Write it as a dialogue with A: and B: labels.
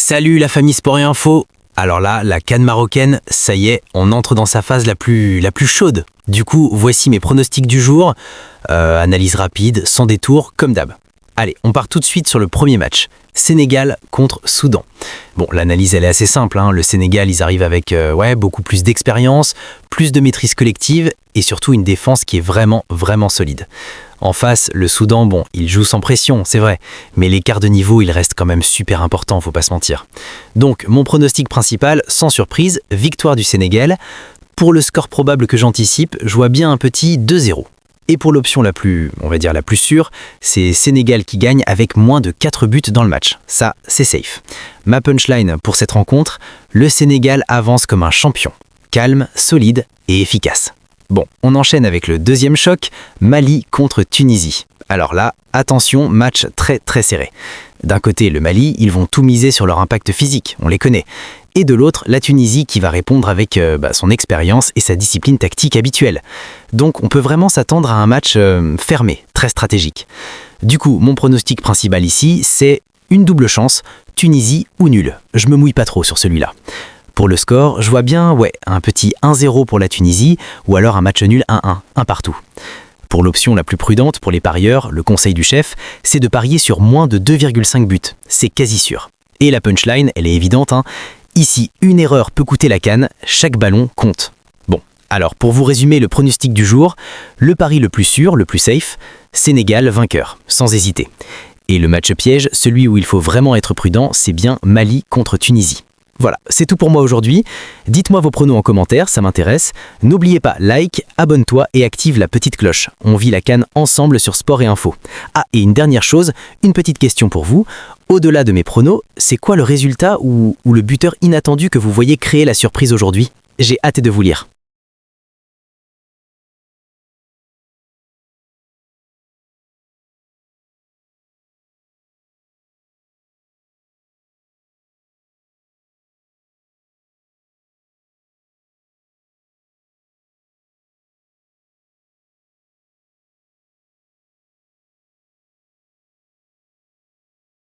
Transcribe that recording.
A: Salut la famille Sport et Info. Alors là, la CAN marocaine, ça y est, on entre dans sa phase la plus chaude. Du coup, voici mes pronostics du jour. Analyse rapide, sans détour, comme d'hab. Allez, on part tout de suite sur le premier match. Sénégal contre Soudan. Bon, l'analyse elle est assez simple, hein. Le Sénégal, ils arrivent avec beaucoup plus d'expérience, plus de maîtrise collective et surtout une défense qui est vraiment solide. En face, le Soudan, bon, il joue sans pression, c'est vrai, mais l'écart de niveau, il reste quand même super important, faut pas se mentir. Donc, mon pronostic principal, sans surprise, victoire du Sénégal. Pour le score probable que j'anticipe, je vois bien un petit 2-0. Et pour l'option la plus sûre, c'est Sénégal qui gagne avec moins de 4 buts dans le match. Ça, c'est safe. Ma punchline pour cette rencontre, le Sénégal avance comme un champion. Calme, solide et efficace. Bon, on enchaîne avec le deuxième choc, Mali contre Tunisie. Alors là, attention, match très serré. D'un côté, le Mali, ils vont tout miser sur leur impact physique, on les connaît. Et de l'autre, la Tunisie qui va répondre avec son expérience et sa discipline tactique habituelle. Donc on peut vraiment s'attendre à un match fermé, très stratégique. Du coup, mon pronostic principal ici, c'est une double chance, Tunisie ou nul. Je me mouille pas trop sur celui-là. Pour le score, je vois bien un petit 1-0 pour la Tunisie ou alors un match nul 1-1, un partout. Pour l'option la plus prudente pour les parieurs, le conseil du chef, c'est de parier sur moins de 2,5 buts. C'est quasi sûr. Et la punchline, elle est évidente, hein. Ici, une erreur peut coûter la CAN, chaque ballon compte. Bon, alors pour vous résumer le pronostic du jour, le pari le plus sûr, le plus safe, Sénégal vainqueur, sans hésiter. Et le match piège, celui où il faut vraiment être prudent, c'est bien Mali contre Tunisie. Voilà, c'est tout pour moi aujourd'hui. Dites-moi vos pronos en commentaire, ça m'intéresse. N'oubliez pas, like, abonne-toi et active la petite cloche. On vit la CAN ensemble sur Sport et Info. Ah, et une dernière chose, une petite question pour vous. Au-delà de mes pronos, c'est quoi le résultat ou le buteur inattendu que vous voyez créer la surprise aujourd'hui ? J'ai hâte de vous lire.